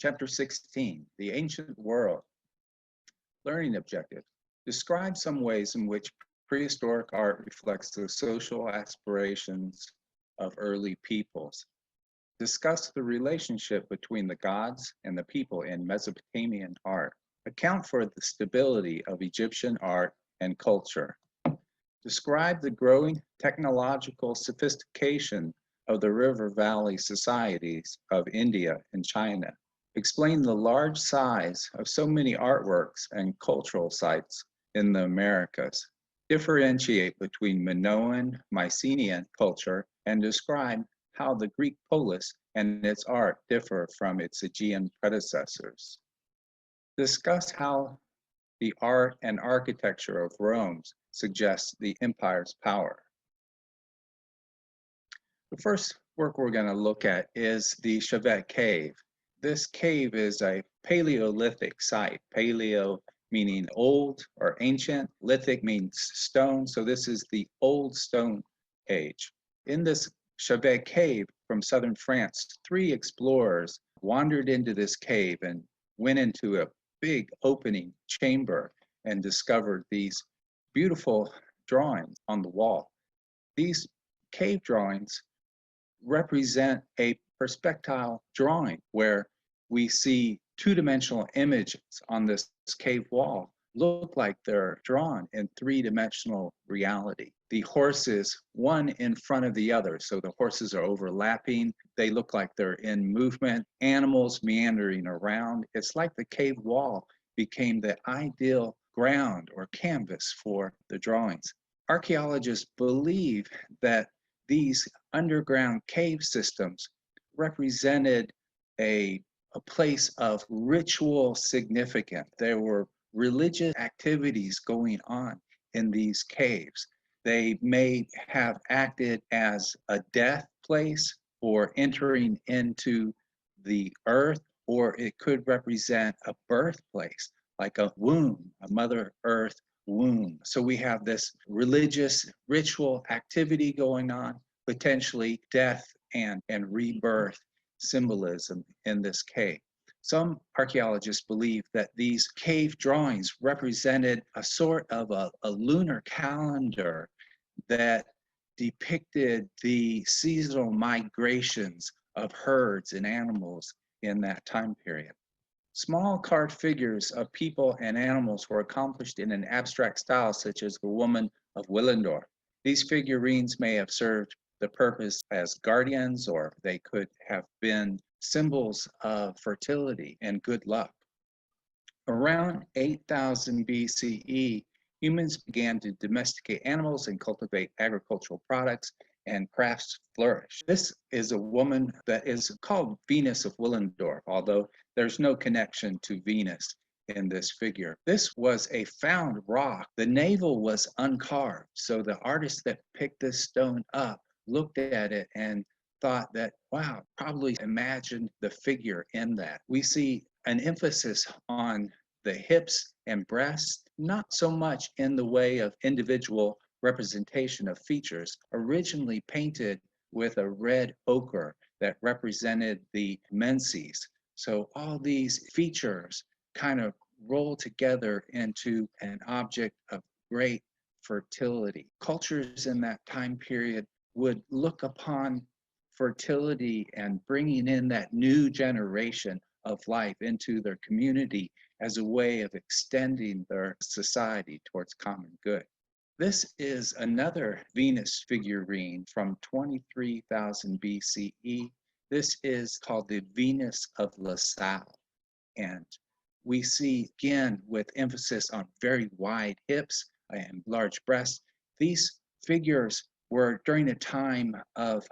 Chapter 16, The Ancient World. Learning objectives. Describe some ways in which prehistoric art reflects the social aspirations of early peoples. Discuss the relationship between the gods and the people in Mesopotamian art. Account for the stability of Egyptian art and culture. Describe the growing technological sophistication of the river valley societies of India and China. Explain the large size of so many artworks and cultural sites in the Americas. Differentiate between Minoan, Mycenaean culture and describe how the Greek polis and its art differ from its Aegean predecessors. Discuss how the art and architecture of Rome suggests the empire's power. The first work we're going to look at is the Chauvet Cave. This cave is a Paleolithic site. Paleo meaning old or ancient. Lithic means stone. So this is the Old Stone Age. In this Chauvet Cave from southern France, 3 explorers wandered into this cave and went into a big opening chamber and discovered these beautiful drawings on the wall. These cave drawings represent a perspectile drawing where we see 2-dimensional images on this cave wall look like they're drawn in 3-dimensional reality. The horses, one in front of the other, so the horses are overlapping. They look like they're in movement, animals meandering around. It's like the cave wall became the ideal ground or canvas for the drawings. Archaeologists believe that these underground cave systems represented a place of ritual significance. There were religious activities going on in these caves. They may have acted as a death place or entering into the earth, or it could represent a birthplace, like a womb, a Mother Earth womb. So we have this religious ritual activity going on, potentially death and rebirth symbolism in this cave. Some archaeologists believe that these cave drawings represented a sort of a lunar calendar that depicted the seasonal migrations of herds and animals in that time period. Small carved figures of people and animals were accomplished in an abstract style, such as the Woman of Willendorf. These figurines may have served the purpose as guardians, or they could have been symbols of fertility and good luck. Around 8000 BCE, humans began to domesticate animals and cultivate agricultural products, and crafts flourished. This is a woman that is called Venus of Willendorf, although there's no connection to Venus in this figure. This was a found rock. The navel was uncarved, so the artist that picked this stone up looked at it and thought that, wow, probably imagined the figure in that. We see an emphasis on the hips and breasts, not so much in the way of individual representation of features, originally painted with a red ochre that represented the menses. So all these features kind of roll together into an object of great fertility. Cultures in that time period would look upon fertility and bringing in that new generation of life into their community as a way of extending their society towards common good. This is another Venus figurine from 23,000 BCE. This is called the Venus of La Salle. And we see, again, with emphasis on very wide hips and large breasts, these figures were during a time of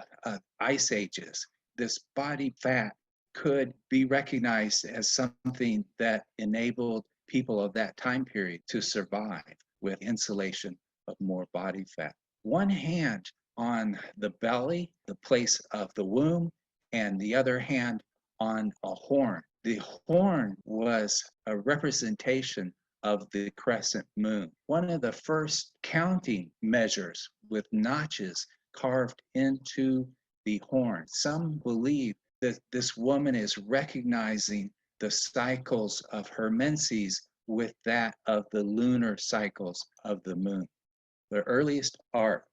ice ages. This body fat could be recognized as something that enabled people of that time period to survive with insulation of more body fat. One hand on the belly, the place of the womb, and the other hand on a horn. The horn was a representation of the crescent moon. One of the first counting measures with notches carved into the horn. Some believe that this woman is recognizing the cycles of Hermenses with that of the lunar cycles of the moon. The earliest art,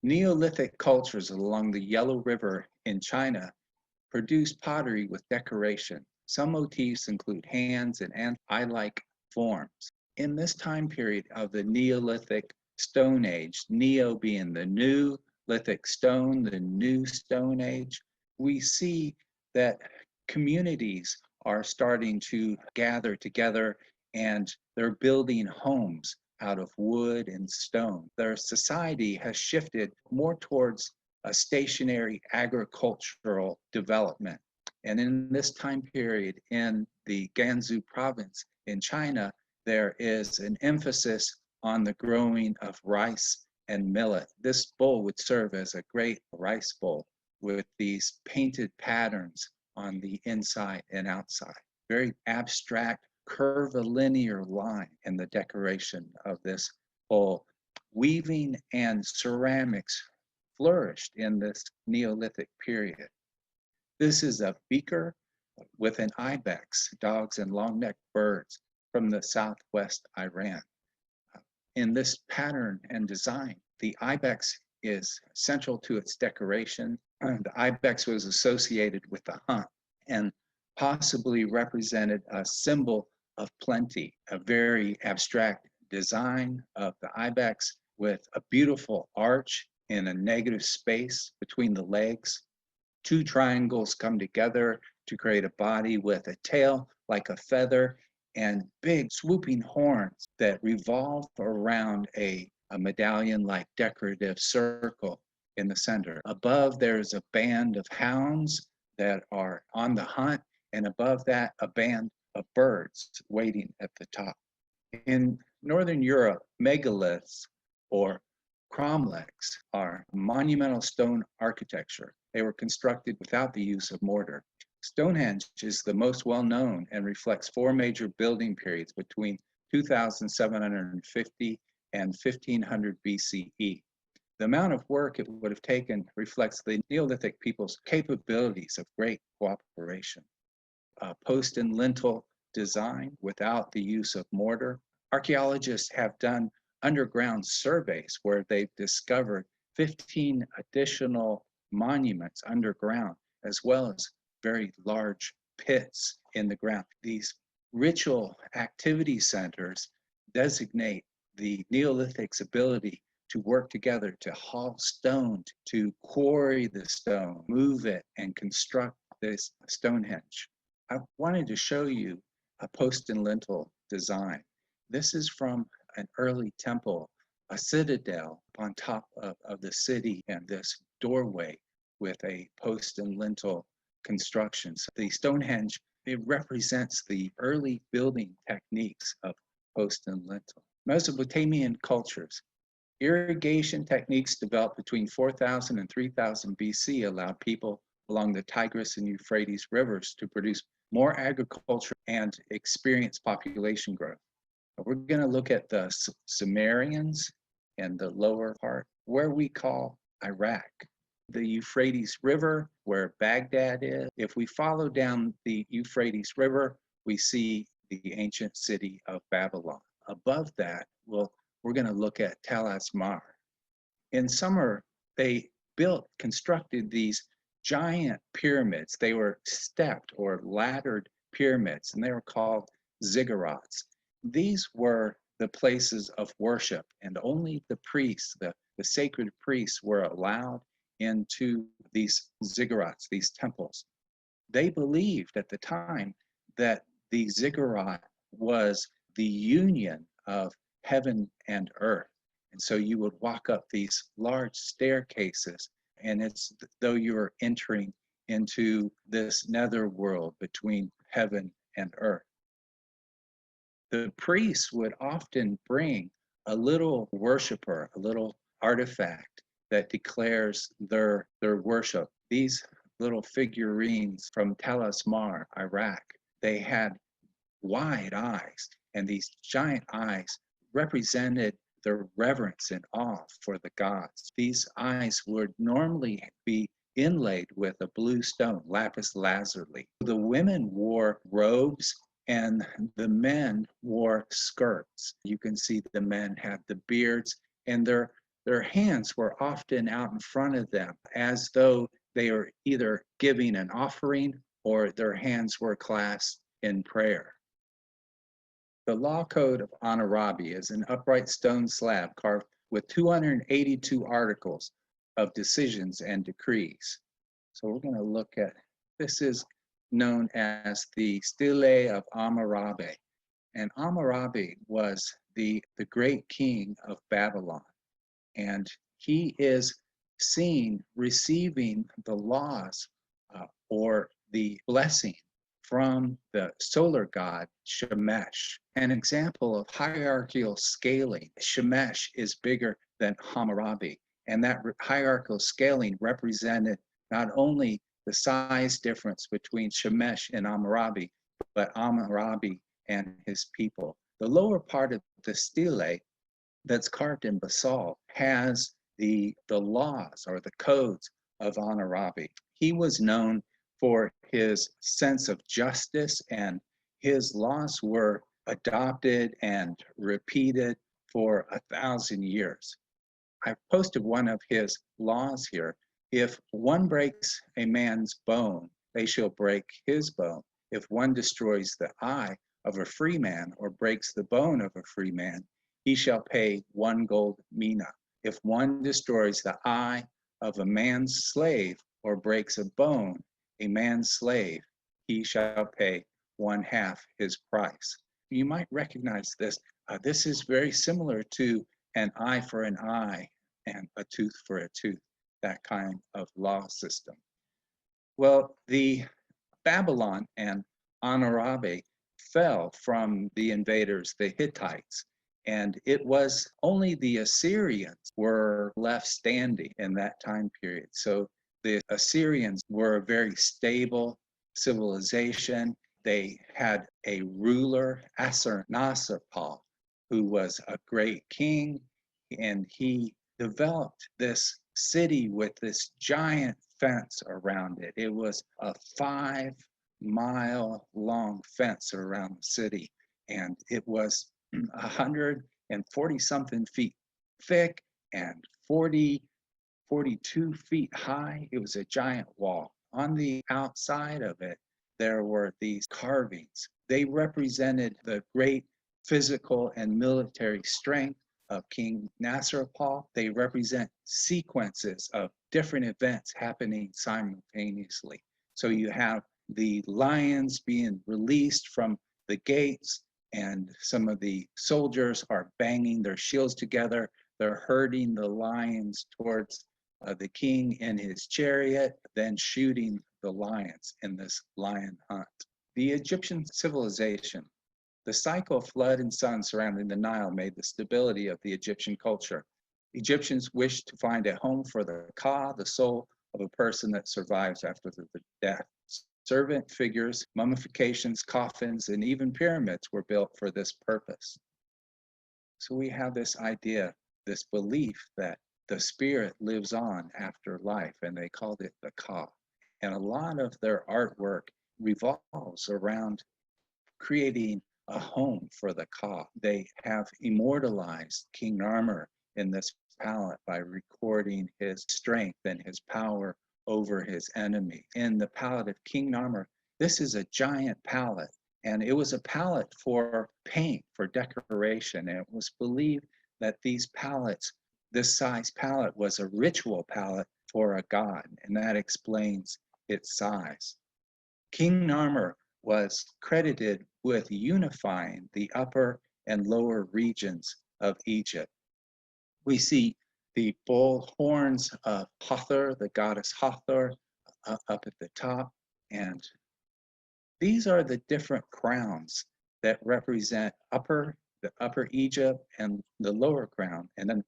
Neolithic cultures along the Yellow River in China produced pottery with decoration. Some motifs include hands and eye-like forms. In this time period of the Neolithic Stone Age, Neo being the new, lithic stone, the new Stone Age, we see that communities are starting to gather together and they're building homes out of wood and stone. Their society has shifted more towards a stationary agricultural development. And in this time period in the Gansu province in China, there is an emphasis on the growing of rice and millet. This bowl would serve as a great rice bowl with these painted patterns on the inside and outside. Very abstract, curvilinear line in the decoration of this bowl. Weaving and ceramics flourished in this Neolithic period. This is a beaker with an ibex, dogs and long-necked birds from the southwest Iran. In this pattern and design, the ibex is central to its decoration. The ibex was associated with the hunt and possibly represented a symbol of plenty, a very abstract design of the ibex with a beautiful arch in a negative space between the legs. Two triangles come together to create a body with a tail like a feather and big swooping horns that revolve around a medallion-like decorative circle in the center. Above, there's a band of hounds that are on the hunt, and above that, a band of birds waiting at the top. In Northern Europe, megaliths or cromlechs are monumental stone architecture. They were constructed without the use of mortar. Stonehenge is the most well-known and reflects four major building periods between 2750 and 1500 BCE. The amount of work it would have taken reflects the Neolithic people's capabilities of great cooperation. Post and lintel design without the use of mortar. Archaeologists have done underground surveys where they've discovered 15 additional monuments underground, as well as very large pits in the ground. These ritual activity centers designate the Neolithic's ability to work together to haul stone, to quarry the stone, move it, and construct this Stonehenge. I wanted to show you a post and lintel design. This is from an early temple, a citadel on top of the city, and this doorway with a post and lintel construction. So the Stonehenge, it represents the early building techniques of post and lintel. Mesopotamian cultures. Irrigation techniques developed between 4000 and 3000 BC allowed people along the Tigris and Euphrates rivers to produce more agriculture and experience population growth. We're going to look at the Sumerians and the lower part, where we call Iraq. The Euphrates River, where Baghdad is. If we follow down the Euphrates River, we see the ancient city of Babylon. Above that, we're going to look at Tel Asmar. In summer, they constructed these giant pyramids. They were stepped or laddered pyramids, and they were called ziggurats. These were the places of worship, and only the priests, the sacred priests, were allowed into these ziggurats, these temples. They believed at the time that the ziggurat was the union of heaven and earth. And so you would walk up these large staircases, and it's though you are entering into this nether world between heaven and earth. The priests would often bring a little worshiper, a little artifact that declares their worship. These little figurines from Tel Asmar, Iraq, they had wide eyes, and these giant eyes represented their reverence and awe for the gods. These eyes would normally be inlaid with a blue stone, lapis lazuli. The women wore robes and the men wore skirts. You can see the men had the beards, and their hands were often out in front of them as though they were either giving an offering or their hands were clasped in prayer. The Law Code of Hammurabi is an upright stone slab carved with 282 articles of decisions and decrees. So we're going to look at, this is known as the Stele of Hammurabi. And Hammurabi was the great king of Babylon. And he is seen receiving the laws or the blessing from the solar god Shemesh. An example of hierarchical scaling, Shemesh is bigger than Hammurabi, and that hierarchical scaling represented not only the size difference between Shemesh and Hammurabi, but Hammurabi and his people. The lower part of the stele that's carved in basalt has the laws or the codes of Hammurabi. He was known for his sense of justice, and his laws were adopted and repeated for 1,000 years. I posted one of his laws here. If one breaks a man's bone, they shall break his bone. If one destroys the eye of a free man or breaks the bone of a free man, he shall pay 1 gold mina. If one destroys the eye of a man's slave or breaks a bone, a man's slave, he shall pay 1/2 his price. You might recognize this. This is very similar to an eye for an eye and a tooth for a tooth, that kind of law system. Well, the Babylon and Hammurabi fell from the invaders, the Hittites, and it was only the Assyrians were left standing in that time period. So the Assyrians were a very stable civilization. They had a ruler, Assur-nasir-pal, who was a great king, and he developed this city with this giant fence around it. It was a 5-mile long fence around the city, and it was 140 something feet thick and 42 feet high. It was a giant wall. On the outside of it, there were these carvings. They represented the great physical and military strength of King Nasrapal. They represent sequences of different events happening simultaneously. So you have the lions being released from the gates, and some of the soldiers are banging their shields together. They're herding the lions towards the king in his chariot, then shooting the lions in this lion hunt. The Egyptian civilization, the cycle of flood and sun surrounding the Nile made the stability of the Egyptian culture. Egyptians wished to find a home for the Ka, the soul of a person that survives after the death. Servant figures, mummifications, coffins, and even pyramids were built for this purpose. So we have this idea, this belief that the spirit lives on after life, and they called it the Ka. And a lot of their artwork revolves around creating a home for the Ka. They have immortalized King Narmer in this palette by recording his strength and his power over his enemy. In the palette of King Narmer, this is a giant palette, and it was a palette for paint, for decoration. And it was believed that these palettes, this size palette, was a ritual palette for a god, and that explains its size. King Narmer was credited with unifying the upper and lower regions of Egypt. We see the bull horns of Hathor, the goddess Hathor, up at the top, and these are the different crowns that represent the upper Egypt and the lower crown, and then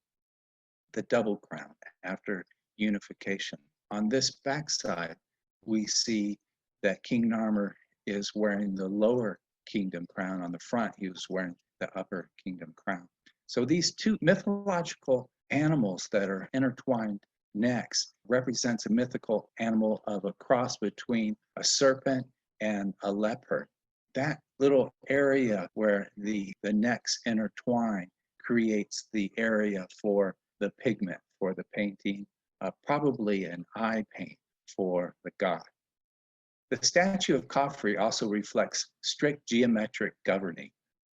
the double crown after unification. On this backside, we see that King Narmer is wearing the lower kingdom crown. On the front, he was wearing the upper kingdom crown. So these two mythological animals that are intertwined next represents a mythical animal of a cross between a serpent and a leopard. that little area where the necks intertwine creates the area for the pigment, for the painting, probably an eye paint for the god. The statue of Khafre also reflects strict geometric governing.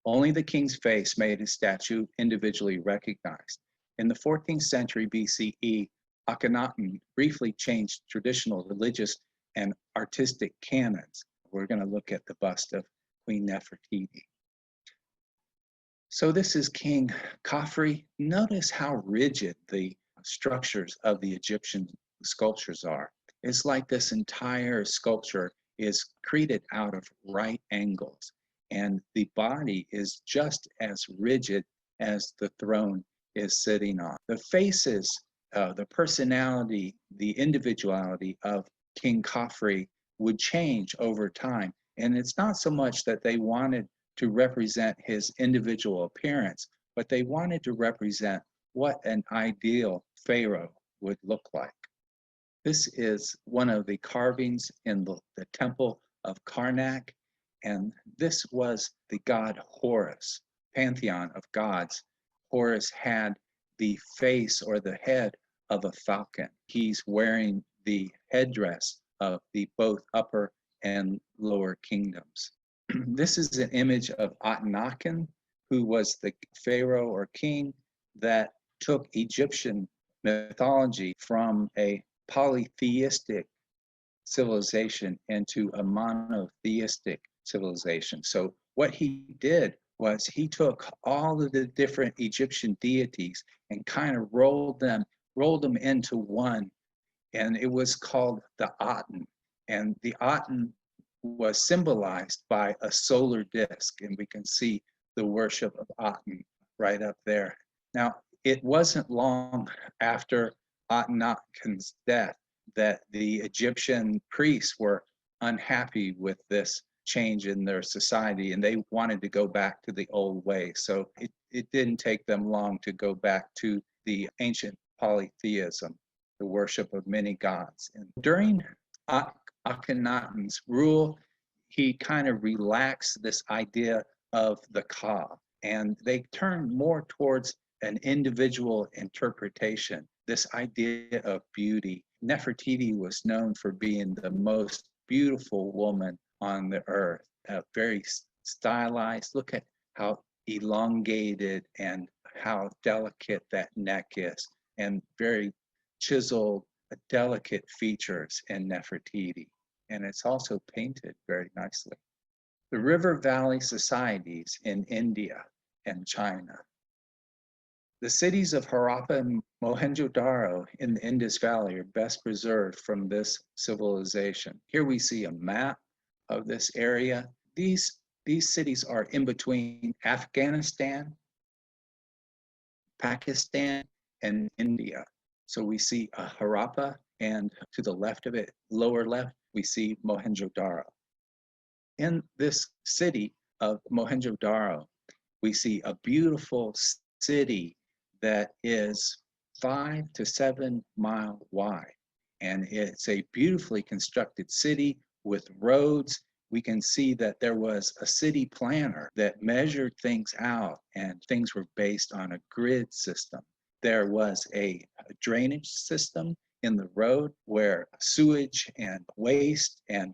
Only the king's face made his statue individually recognized. In the 14th century BCE, Akhenaten briefly changed traditional religious and artistic canons. We're going to look at the bust of Queen Nefertiti. So this is King Khafre. Notice how rigid the structures of the Egyptian sculptures are. It's like this entire sculpture is created out of right angles, and the body is just as rigid as the throne is sitting on. The faces, the personality, the individuality of King Khafre would change over time. And it's not so much that they wanted to represent his individual appearance, but they wanted to represent what an ideal pharaoh would look like. This is one of the carvings in the temple of Karnak, and this was the god Horus, pantheon of gods. Horus had the face or the head of a falcon. He's wearing the headdress of the both upper and lower kingdoms. This is an image of Akhenaten, who was the pharaoh or king that took Egyptian mythology from a polytheistic civilization into a monotheistic civilization. So what he did was he took all of the different Egyptian deities and kind of rolled them into one, and it was called the Aten. And the Aten was symbolized by a solar disk, and we can see the worship of Aten right up there. Now, it wasn't long after Akhenaten's death that the Egyptian priests were unhappy with this change in their society, and they wanted to go back to the old way. So it didn't take them long to go back to the ancient polytheism, the worship of many gods. And during Akhenaten's rule, he kind of relaxed this idea of the Ka, and they turned more towards an individual interpretation, this idea of beauty. Nefertiti was known for being the most beautiful woman on the earth, very stylized. Look at how elongated and how delicate that neck is, and very chiseled, delicate features in Nefertiti. And it's also painted very nicely. The river valley societies in India and China. The cities of Harappa and Mohenjo-Daro in the Indus Valley are best preserved from this civilization. Here we see a map of this area. These cities are in between Afghanistan, Pakistan, and India. So we see Harappa, and to the left of it, lower left, we see Mohenjo-Daro. In this city of Mohenjo-Daro, we see a beautiful city that is 5 to 7 mile wide. And it's a beautifully constructed city with roads. We can see that there was a city planner that measured things out, and things were based on a grid system. There was a drainage system in the road where sewage and waste and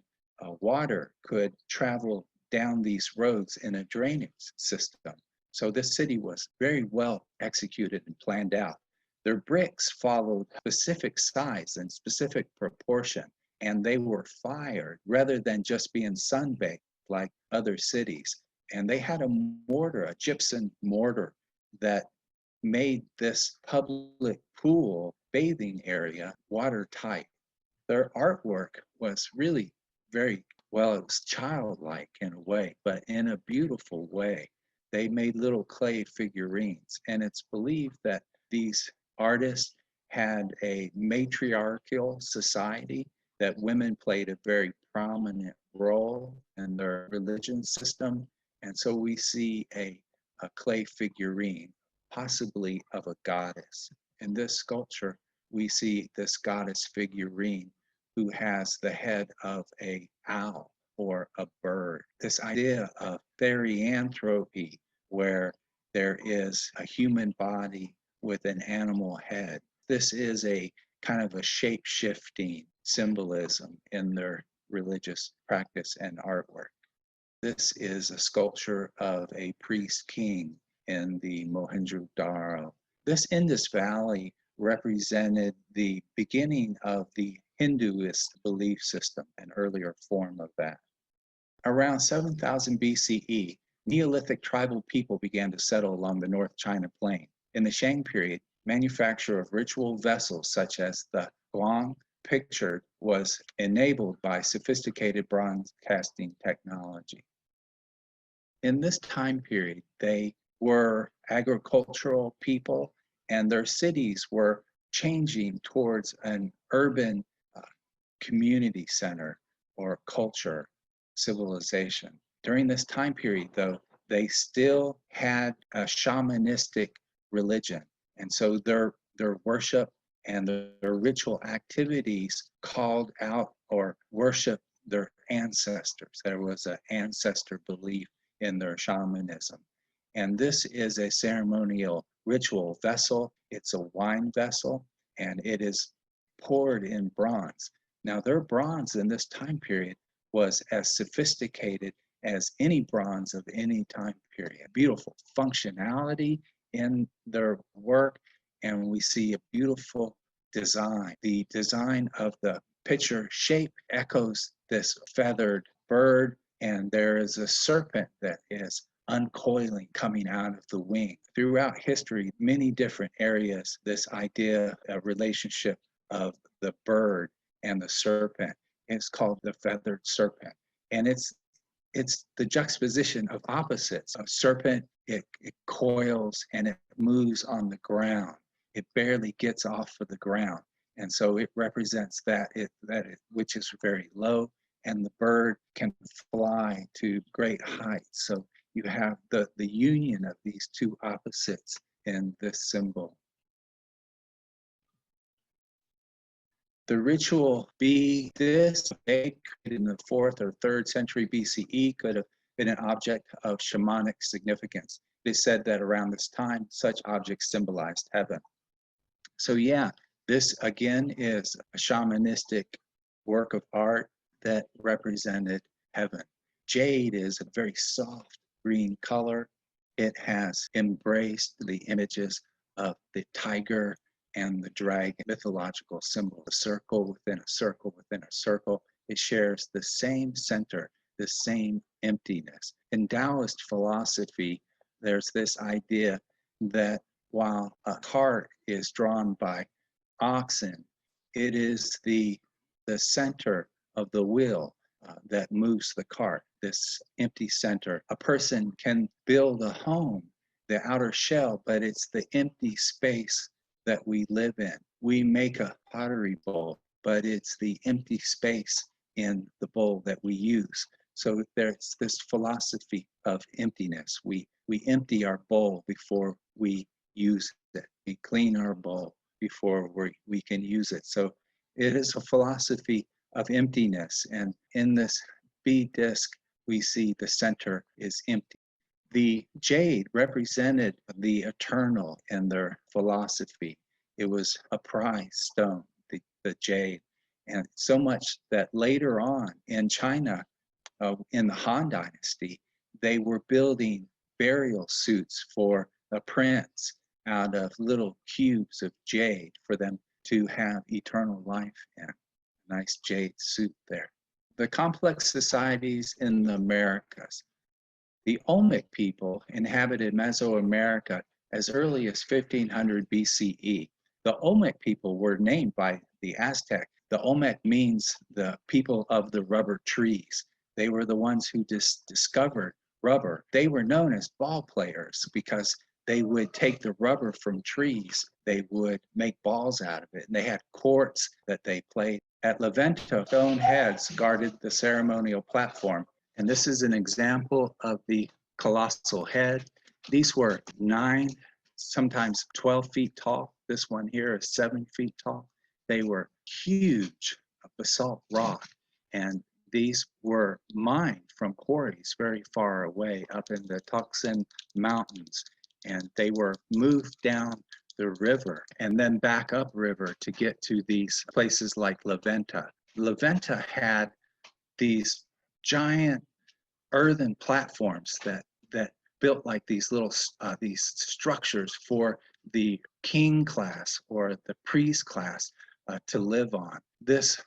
water could travel down these roads in a drainage system. So this city was very well executed and planned out. Their bricks followed specific size and specific proportion, and they were fired rather than just being sun-baked like other cities. And they had a mortar, a gypsum mortar, that made this public pool bathing area watertight. Their artwork was really very, well, it was childlike in a way, but in a beautiful way. They made little clay figurines, and it's believed that these artists had a matriarchal society, that women played a very prominent role in their religion system. And so we see a clay figurine, possibly of a goddess. In this sculpture, we see this goddess figurine who has the head of an owl or a bird. This idea of therianthropy, where there is a human body with an animal head. This is a kind of a shape-shifting symbolism in their religious practice and artwork. This is a sculpture of a priest king in the Mohenjo-Daro. This Indus Valley represented the beginning of the Hinduist belief system, an earlier form of that. Around 7000 BCE, Neolithic tribal people began to settle along the North China Plain. In the Shang period, manufacture of ritual vessels such as the gong pictured was enabled by sophisticated bronze casting technology. In this time period, they were agricultural people, and their cities were changing towards an urban community center or culture, civilization. During this time period, though, they still had a shamanistic religion. And so their worship and their ritual activities called out or worshiped their ancestors. There was an ancestor belief in their shamanism. And this is a ceremonial ritual vessel. It's a wine vessel, and it is poured in bronze. Now, their bronze in this time period was as sophisticated as any bronze of any time period. Beautiful functionality in their work, and we see a beautiful design. The design of the picture shape echoes this feathered bird, and there is a serpent that is uncoiling, coming out of the wing. Throughout history, many different areas, this idea, a relationship of the bird and the serpent is called the feathered serpent. And it's the juxtaposition of opposites. A serpent, it coils and it moves on the ground. It barely gets off of the ground. And so it represents that which is very low, and the bird can fly to great heights. So you have the union of these two opposites in this symbol. The ritual be this, created in the 4th or 3rd century BCE, could have been an object of shamanic significance. It is said that around this time, such objects symbolized heaven. So yeah, this again is a shamanistic work of art that represented heaven. Jade is a very soft green color. It has embraced the images of the tiger and the dragon, mythological symbol, a circle within a circle within a circle. It shares the same center, the same emptiness. In Taoist philosophy, there's this idea that while a cart is drawn by oxen, it is the center of the wheel that moves the cart, this empty center. A person can build a home, the outer shell, but it's the empty space that we live in. We make a pottery bowl, but it's the empty space in the bowl that we use. So there's this philosophy of emptiness. We empty our bowl before we use it. We clean our bowl before we can use it. So it is a philosophy of emptiness. And in this bead disc, we see the center is empty. The jade represented the eternal in their philosophy. It was a prize stone, the jade. And so much that later on in China, in the Han Dynasty, they were building burial suits for a prince out of little cubes of jade for them to have eternal life in. A nice jade suit there. The complex societies in the Americas. The Olmec people inhabited Mesoamerica as early as 1500 BCE. The Olmec people were named by the Aztec. The Olmec means the people of the rubber trees. They were the ones who discovered rubber. They were known as ball players because they would take the rubber from trees. They would make balls out of it. And they had courts that they played. At Levanto, stone heads guarded the ceremonial platform. And this is an example of the colossal head. These were 9, sometimes 12 feet tall. This one here is 7 feet tall. They were huge basalt rock. And these were mined from quarries very far away up in the Tucson Mountains, and they were moved down the river and then back up river to get to these places like La Venta. La Venta had these giant earthen platforms that built like these little these structures for the king class or the priest class to live on. This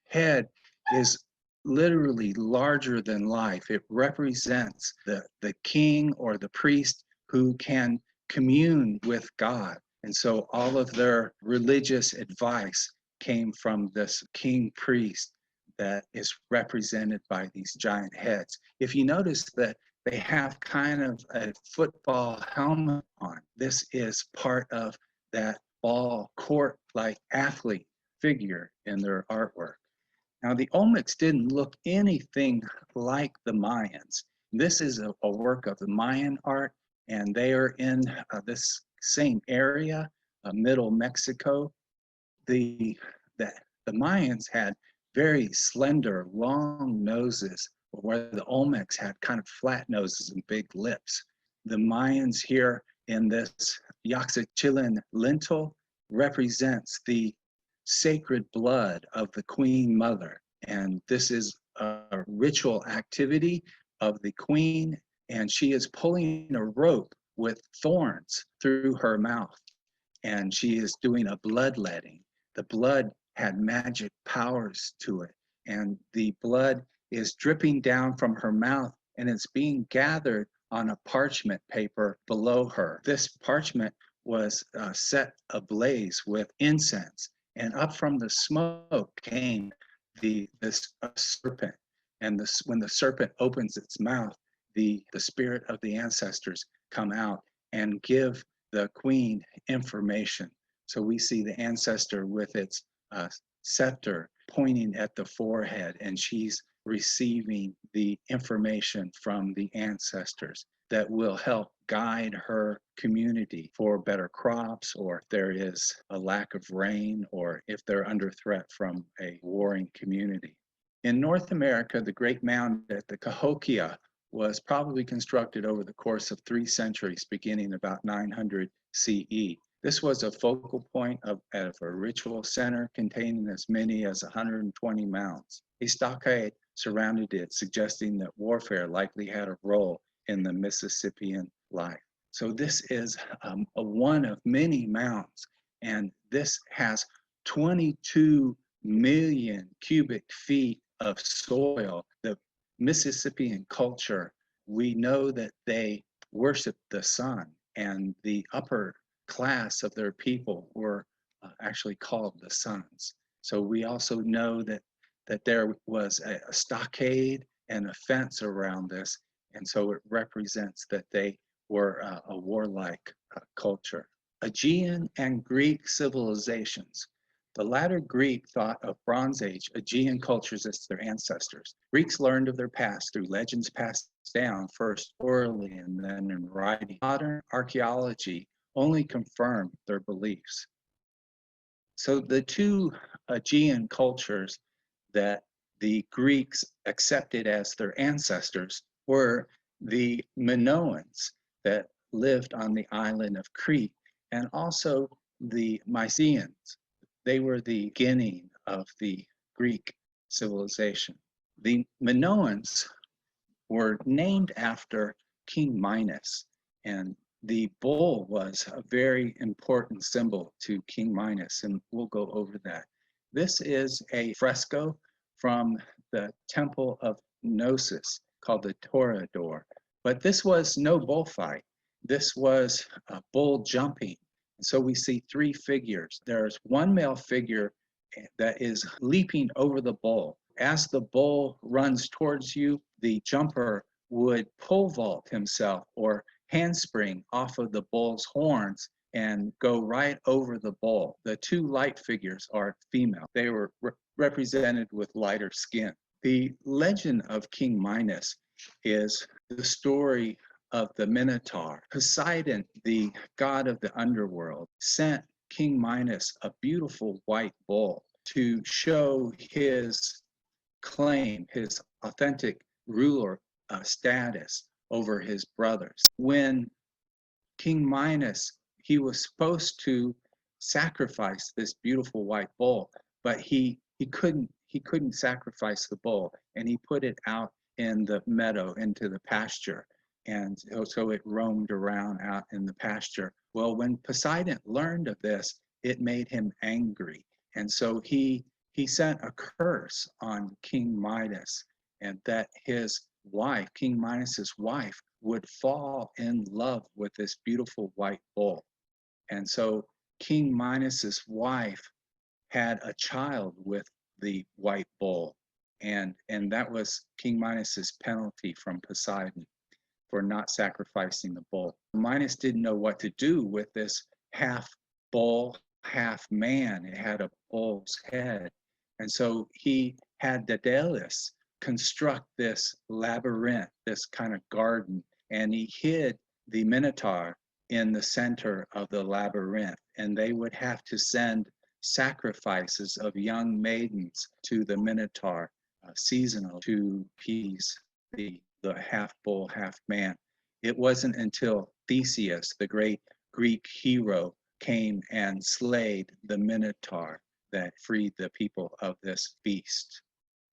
head is literally larger than life. It represents the king or the priest who can commune with God. And so all of their religious advice came from this king priest that is represented by these giant heads. If you notice that they have kind of a football helmet on, this is part of that ball court-like athlete figure in their artwork. Now, the Olmecs didn't look anything like the Mayans. This is a work of the Mayan art, and they are in this same area, middle Mexico. The Mayans had very slender, long noses, where the Olmecs had kind of flat noses and big lips. The Mayans here in this Yaxchilin lintel represents the sacred blood of the Queen Mother. And this is a ritual activity of the Queen, and she is pulling a rope with thorns through her mouth, and she is doing a bloodletting. The blood had magic powers to it, and the blood is dripping down from her mouth, and it's being gathered on a parchment paper below her. This parchment was set ablaze with incense, and up from the smoke came this serpent. And when the serpent opens its mouth, the spirit of the ancestors come out and give the queen information. So we see the ancestor with its scepter pointing at the forehead, and she's receiving the information from the ancestors that will help guide her community for better crops, or if there is a lack of rain, or if they're under threat from a warring community. In North America, the Great Mound at the Cahokia was probably constructed over the course of 3 centuries, beginning about 900 CE. This was a focal point of a ritual center containing as many as 120 mounds. A stockade surrounded it, suggesting that warfare likely had a role in the Mississippian life. So this is one of many mounds, and this has 22 million cubic feet of soil. The Mississippian culture, we know that they worshiped the sun, and the upper class of their people were actually called the Sons. So we also know that there was a stockade and a fence around this, and so it represents that they were a warlike culture. Aegean and Greek civilizations. The latter Greek thought of Bronze Age Aegean cultures as their ancestors. Greeks learned of their past through legends passed down first orally and then in writing. Modern archaeology only confirmed their beliefs. So the two Aegean cultures that the Greeks accepted as their ancestors were the Minoans that lived on the island of Crete, and also the Mycenaeans. They were the beginning of the Greek civilization. The Minoans were named after King Minos, and the bull was a very important symbol to King Minos, and we'll go over that. This is a fresco from the Temple of Gnosis called the Toreador. But this was no bullfight. This was a bull jumping. So we see 3 figures. There's one male figure that is leaping over the bull. As the bull runs towards you, the jumper would pole vault himself or handspring off of the bull's horns and go right over the bull. The 2 light figures are female. They were represented with lighter skin. The legend of King Minos is the story of the Minotaur. Poseidon, the god of the underworld, sent King Minos a beautiful white bull to show his claim his authentic ruler status over his brothers. When King Minos, he was supposed to sacrifice this beautiful white bull, but he couldn't sacrifice the bull, and he put it out in the meadow into the pasture, and so it roamed around out in the pasture. Well, when Poseidon learned of this, it made him angry, and so he sent a curse on King Midas, and that his wife, King Midas's wife, would fall in love with this beautiful white bull. And so King Midas's wife had a child with the white bull. And that was King Midas's penalty from Poseidon for not sacrificing the bull. Midas didn't know what to do with this half bull, half man. It had a bull's head. And so he had Daedalus construct this labyrinth, this kind of garden, and he hid the Minotaur in the center of the labyrinth. And they would have to send sacrifices of young maidens to the Minotaur, seasonal, to appease the half bull, half man. It wasn't until Theseus, the great Greek hero, came and slayed the Minotaur that freed the people of this beast.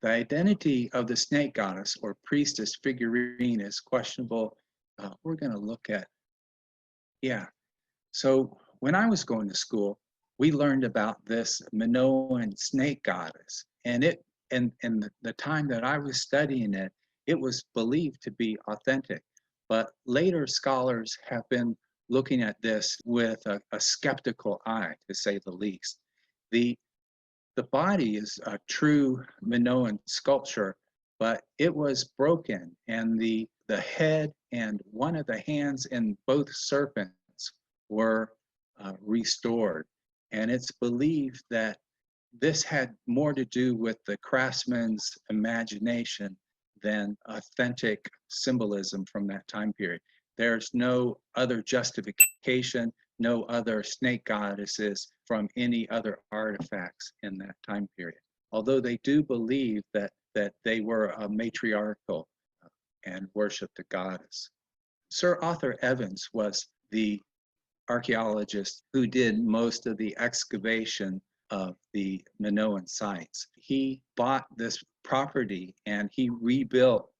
The identity of the snake goddess or priestess figurine is questionable. We're going to look at, yeah. So when I was going to school, we learned about this Minoan snake goddess, and the time that I was studying it, it was believed to be authentic. But later scholars have been looking at this with a skeptical eye, to say the least. The body is a true Minoan sculpture, but it was broken, and the head and one of the hands in both serpents were restored. And it's believed that this had more to do with the craftsman's imagination than authentic symbolism from that time period. There's no other justification, no other snake goddesses from any other artifacts in that time period. Although they do believe that they were a matriarchal and worshiped the goddess. Sir Arthur Evans was the archaeologist who did most of the excavation of the Minoan sites. He bought this property and he rebuilt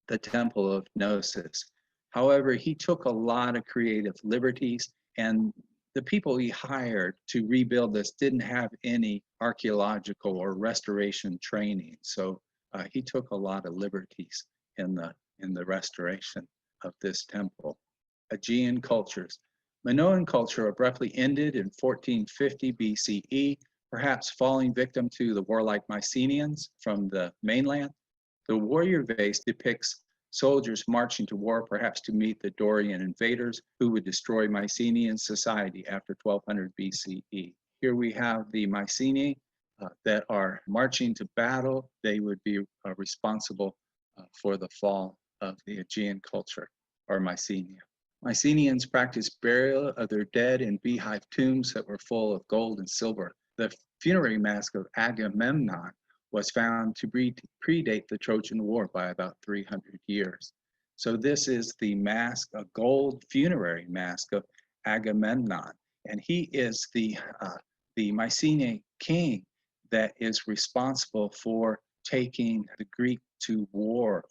the Temple of Gnosis. However, he took a lot of creative liberties, and the people he hired to rebuild this didn't have any archaeological or restoration training. So he took a lot of liberties in the restoration of this temple. Aegean cultures. Minoan culture abruptly ended in 1450 BCE, perhaps falling victim to the warlike Mycenaeans from the mainland. The warrior vase depicts soldiers marching to war, perhaps to meet the Dorian invaders who would destroy Mycenaean society after 1200 BCE. Here we have the Mycenae that are marching to battle. They would be responsible for the fall of the Aegean culture, or Mycenae. Mycenaeans practiced burial of their dead in beehive tombs that were full of gold and silver. The funerary mask of Agamemnon was found to predate the Trojan War by about 300 years. So this is the mask, a gold funerary mask of Agamemnon, and he is the Mycenaean king that is responsible for taking the Greek to war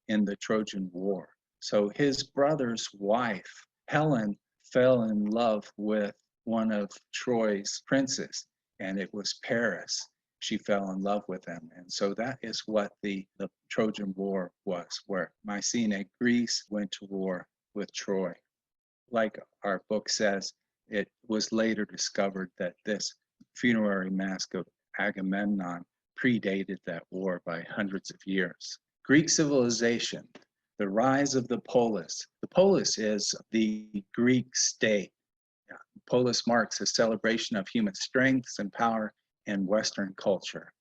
in the Trojan War. So his brother's wife, Helen, fell in love with one of Troy's princes, and it was Paris. She fell in love with him. And so that is what the Trojan War was, where Mycenae, Greece, went to war with Troy. Like our book says, it was later discovered that this funerary mask of Agamemnon predated that war by hundreds of years. Greek civilization. The rise of the polis. The polis is the Greek state. Polis marks a celebration of human strengths and power in Western culture.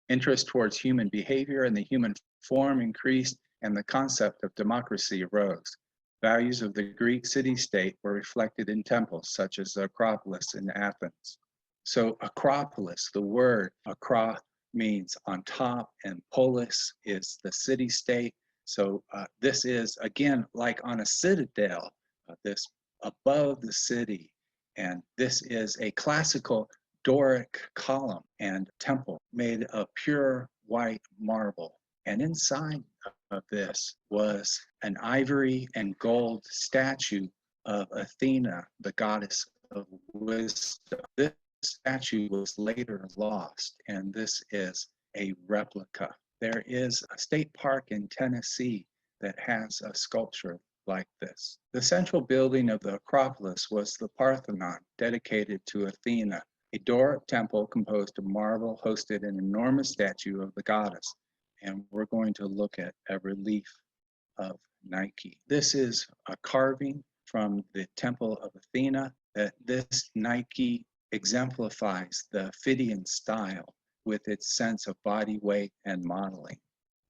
Interest towards human behavior and the human form increased, and the concept of democracy arose. Values of the Greek city-state were reflected in temples such as the Acropolis in Athens. So Acropolis, the word means on top, and polis is the city-state. So this is, again, like on a citadel, this above the city. And this is a classical Doric column and temple made of pure white marble. And inside of this was an ivory and gold statue of Athena, the goddess of wisdom. This statue was later lost, and this is a replica. There is a state park in Tennessee that has a sculpture like this. The central building of the Acropolis was the Parthenon, dedicated to Athena. A Doric temple composed of marble hosted an enormous statue of the goddess. And we're going to look at a relief of Nike. This is a carving from the Temple of Athena. That this Nike exemplifies the Phidian style with its sense of body weight and modeling.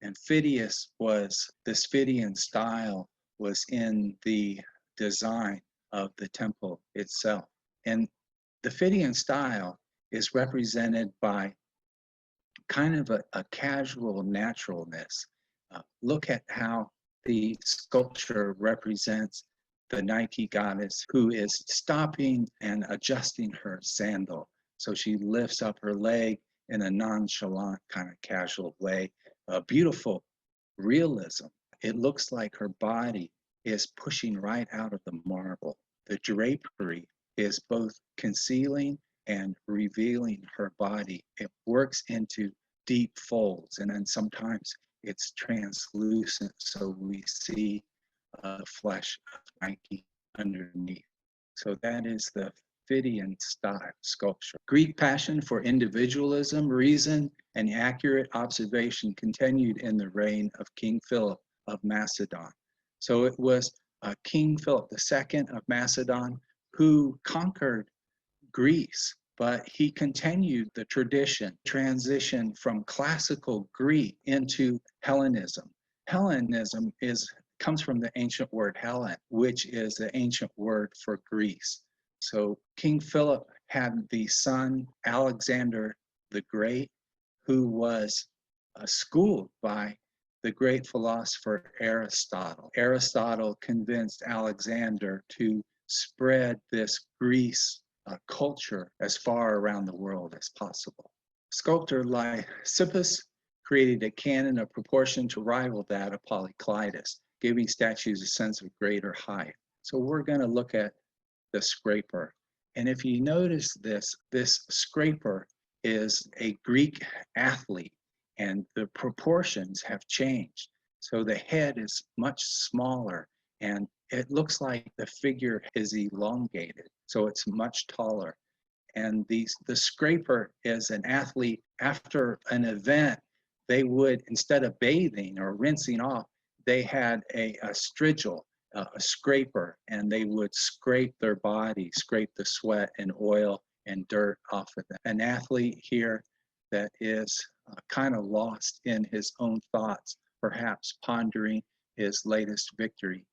And this Phidian style was in the design of the temple itself. And the Phidian style is represented by kind of a casual naturalness. Look at how the sculpture represents the Nike goddess who is stopping and adjusting her sandal. So she lifts up her leg in a nonchalant kind of casual way. A beautiful realism. It looks like her body is pushing right out of the marble. The drapery is both concealing and revealing her body. It works into deep folds, and then sometimes it's translucent, so we see the flesh of Nike underneath. So that is the Phidian style sculpture. Greek passion for individualism, reason, and accurate observation continued in the reign of King Philip of Macedon. So it was King Philip II of Macedon who conquered Greece, but he continued the tradition, transition from classical Greek into Hellenism. Hellenism comes from the ancient word Hellen, which is the ancient word for Greece. So King Philip had the son Alexander the Great, who was schooled by the great philosopher Aristotle. Aristotle convinced Alexander to spread this Greece culture as far around the world as possible. Sculptor Lysippus created a canon of proportion to rival that of Polyclitus, giving statues a sense of greater height. So we're going to look at the scraper. And if you notice this scraper is a Greek athlete, and the proportions have changed. So the head is much smaller, and it looks like the figure is elongated, so it's much taller. And the scraper is an athlete. After an event, they would, instead of bathing or rinsing off, they had a strigil, a scraper, and they would scrape their body, scrape the sweat and oil and dirt off of them. An athlete here that is kind of lost in his own thoughts, perhaps pondering his latest victory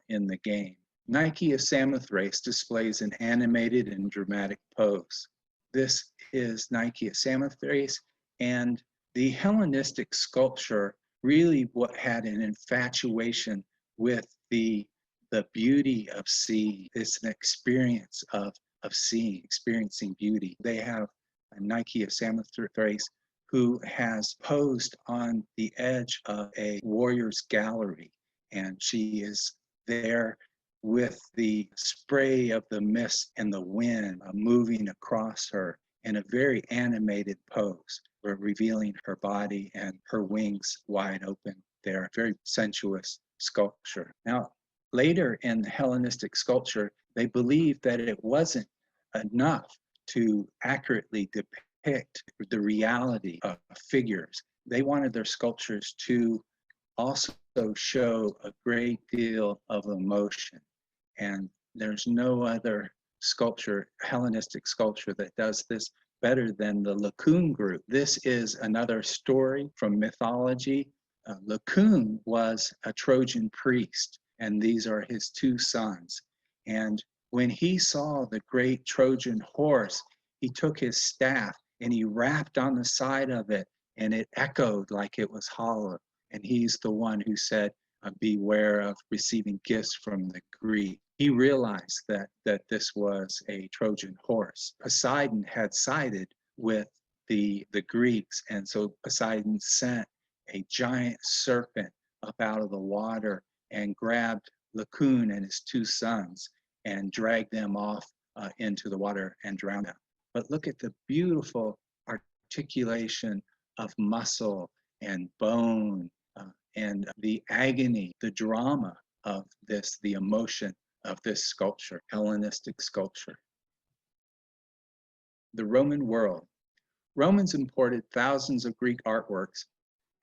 in the game. Nike of Samothrace displays an animated and dramatic pose. This is Nike of Samothrace, and the Hellenistic sculpture really what had an infatuation with the beauty of seeing. It's an experience of seeing, experiencing beauty. They have a Nike of Samothrace who has posed on the edge of a warrior's gallery, and she is there with the spray of the mist and the wind moving across her in a very animated pose, revealing her body and her wings wide open there. Very sensuous sculpture. Now, later in Hellenistic sculpture, they believed that it wasn't enough to accurately depict the reality of figures. They wanted their sculptures to also show a great deal of emotion. And there's no other sculpture, Hellenistic sculpture, that does this better than the Laocoon group. This is another story from mythology. Laocoon was a Trojan priest, and these are his two sons. And when he saw the great Trojan horse, he took his staff and he rapped on the side of it and it echoed like it was hollow. And he's the one who said, beware of receiving gifts from the Greek. He realized that this was a Trojan horse. Poseidon had sided with the Greeks, and so Poseidon sent a giant serpent up out of the water and grabbed Laocoon and his two sons and dragged them off into the water and drowned them. But look at the beautiful articulation of muscle and bone and the agony, the drama of this, the emotion of this sculpture, Hellenistic sculpture. The Roman world. Romans imported thousands of Greek artworks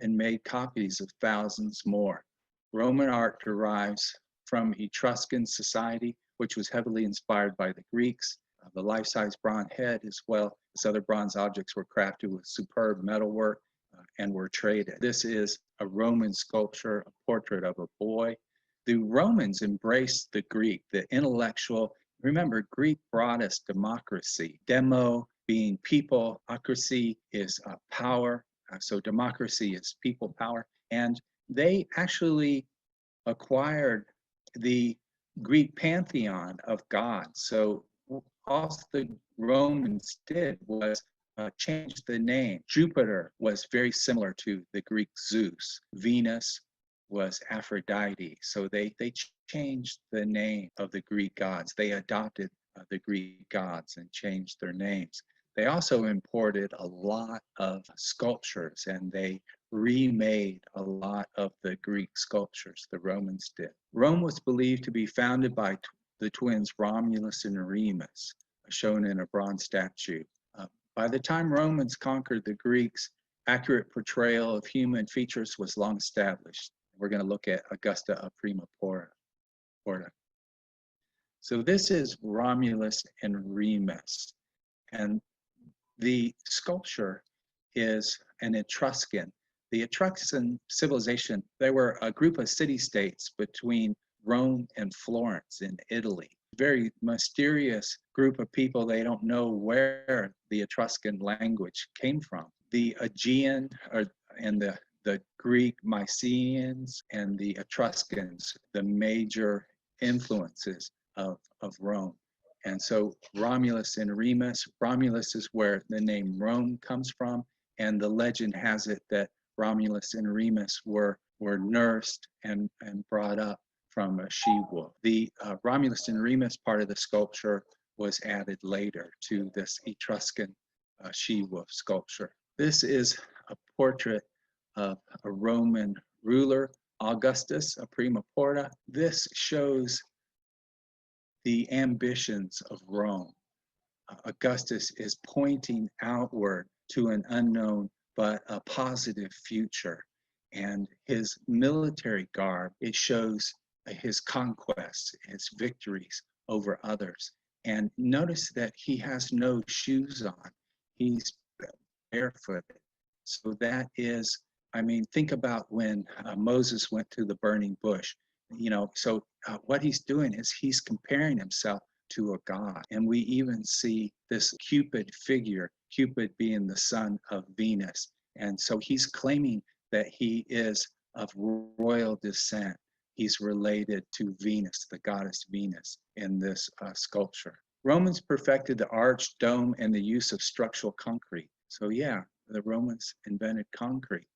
and made copies of thousands more. Roman art derives from Etruscan society, which was heavily inspired by the Greeks. The life-size bronze head, as well as other bronze objects, were crafted with superb metalwork and were traded. This is a Roman sculpture, a portrait of a boy. The Romans embraced the Greek, the intellectual. Remember, Greek brought us democracy. Demo being people, ocracy is power. So democracy is people power. And they actually acquired the Greek pantheon of gods. So all the Romans did was change the name. Jupiter was very similar to the Greek Zeus. Venus was Aphrodite. So they changed the name of the Greek gods. They adopted the Greek gods and changed their names. They also imported a lot of sculptures, and they remade a lot of the Greek sculptures, the Romans did. Rome was believed to be founded by the twins Romulus and Remus, shown in a bronze statue. By the time Romans conquered the Greeks, accurate portrayal of human features was long established. We're going to look at Augusta of Prima Porta. So this is Romulus and Remus, and the sculpture is an Etruscan. The Etruscan civilization, they were a group of city-states between Rome and Florence in Italy. Very mysterious group of people. They don't know where the Etruscan language came from. The Aegean and the Greek Mycenaeans and the Etruscans, the major influences of Rome. And so Romulus and Remus, Romulus is where the name Rome comes from, and the legend has it that Romulus and Remus were nursed and brought up from a she-wolf. The Romulus and Remus part of the sculpture was added later to this Etruscan she-wolf sculpture. This is a portrait of a Roman ruler, Augustus of Prima Porta. This shows the ambitions of Rome. Augustus is pointing outward to an unknown but a positive future. And his military garb, it shows his conquests, his victories over others. And notice that he has no shoes on. He's barefooted. So that is, I mean, think about when Moses went to the burning bush. So what he's doing is he's comparing himself to a god. And we even see this Cupid figure, Cupid being the son of Venus. And so he's claiming that he is of royal descent. He's related to Venus, the goddess Venus, in this sculpture. Romans perfected the arch, dome, and the use of structural concrete. So yeah, the Romans invented concrete.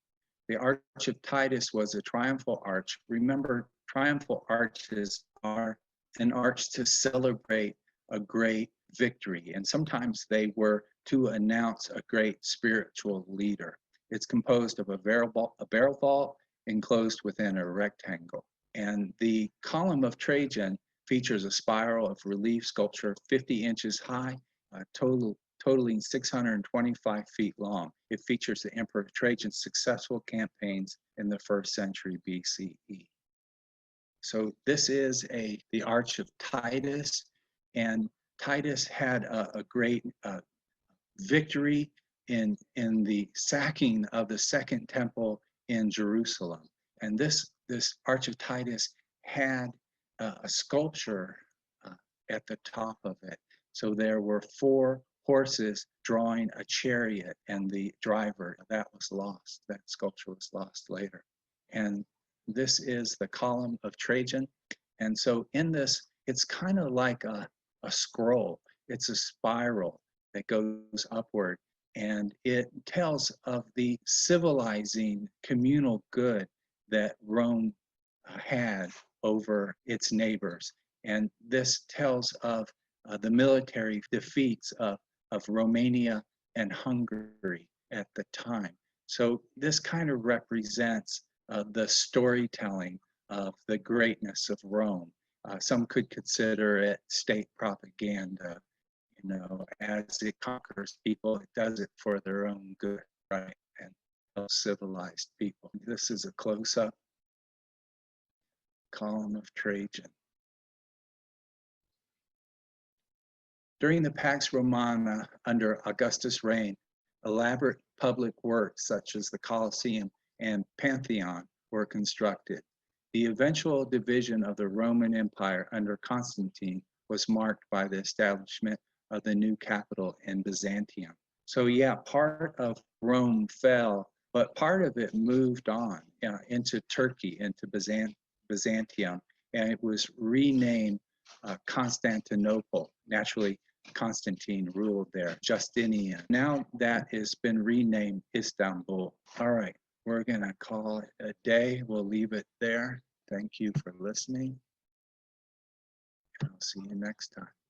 The Arch of Titus was a triumphal arch. Remember, triumphal arches are an arch to celebrate a great victory, and sometimes they were to announce a great spiritual leader. It's composed of a barrel vault enclosed within a rectangle. And the column of Trajan features a spiral of relief sculpture 50 inches high, totaling 625 feet long. It features the Emperor Trajan's successful campaigns in the 1st century BCE. So this is the Arch of Titus, and Titus had a great victory in the sacking of the Second Temple in Jerusalem. And this Arch of Titus had a sculpture at the top of it. So there were 4 horses drawing a chariot and the driver. That was lost. That sculpture was lost later. And this is the column of Trajan. And so in this, it's kind of like a scroll. It's a spiral that goes upward. And it tells of the civilizing communal good that Rome had over its neighbors. And this tells of the military defeats of Romania and Hungary at the time. So this kind of represents the storytelling of the greatness of Rome. Some could consider it state propaganda. You know, as it conquers people, it does it for their own good, right? And civilized people. This is a close-up column of Trajan. During the Pax Romana under Augustus' reign, elaborate public works such as the Colosseum and Pantheon were constructed. The eventual division of the Roman Empire under Constantine was marked by the establishment of the new capital in Byzantium. So yeah, part of Rome fell, but part of it moved on into Turkey, into Byzantium, and it was renamed Constantinople. Naturally, Constantine ruled there, Justinian. Now that has been renamed Istanbul. All right, we're gonna call it a day. We'll leave it there. Thank you for listening. I'll see you next time.